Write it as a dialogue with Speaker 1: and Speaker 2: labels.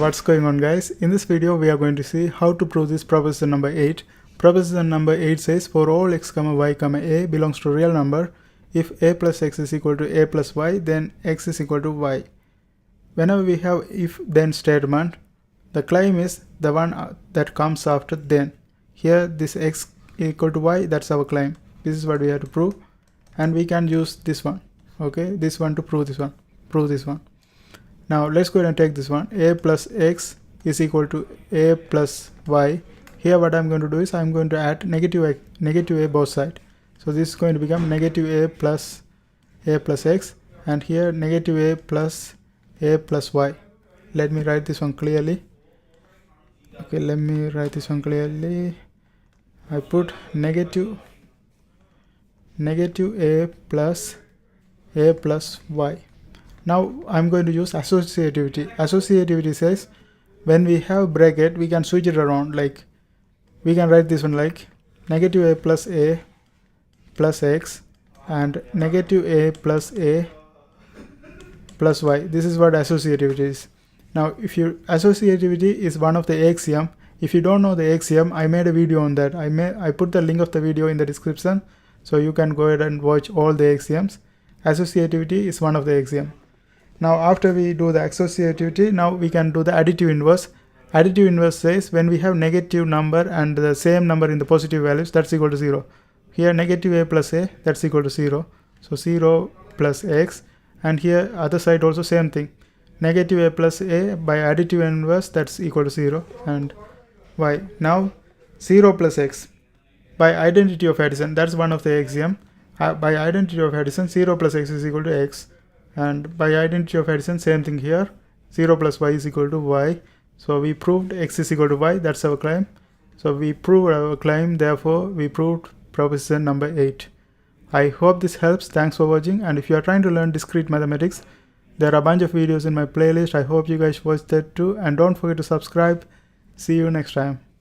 Speaker 1: what's going on, guys? In this video we are going to see how to prove this proposition number 8. Proposition number 8 says for all x comma y comma a belongs to a real number, if a plus x is equal to a plus y, then x is equal to y. Whenever we have if then statement, the claim is the one that comes after then. Here this x equal to y, that's our claim. This is what we have to prove, and we can use this one, okay, this one to prove this one. Now let's go ahead and take this one. A plus x is equal to a plus y. Here what I'm going to do is I'm going to add negative a both sides. So this is going to become negative a plus x, and here negative a plus y. Let me write this one clearly. Okay, let me write this one clearly. I put negative a plus y. Now I'm going to use associativity. Associativity says when we have bracket, we can switch it around. Like we can write this one like negative a plus x and negative a plus y. This is what associativity is. Now associativity is one of the axiom. If you don't know the axiom, I made a video on that. I put the link of the video in the description, so you can go ahead and watch all the axioms. Associativity is one of the axioms. Now after we do the associativity, now we can do the additive inverse. Additive inverse says when we have negative number and the same number in the positive values, that's equal to 0. Here negative a plus a, that's equal to 0. So 0 plus x, and here other side also same thing. Negative a plus a by additive inverse, that's equal to 0, and y. Now 0 plus x by identity of addition, that's one of the axiom. By identity of addition, 0 plus x is equal to x, and by identity of addition, same thing here, 0 plus y is equal to y. So we proved x is equal to y, that's our claim. So we proved our claim, therefore we proved proposition number 8. I hope this helps. Thanks for watching, and if you are trying to learn discrete mathematics, there are a bunch of videos in my playlist. I hope you guys watch that too, and don't forget to subscribe. See you next time.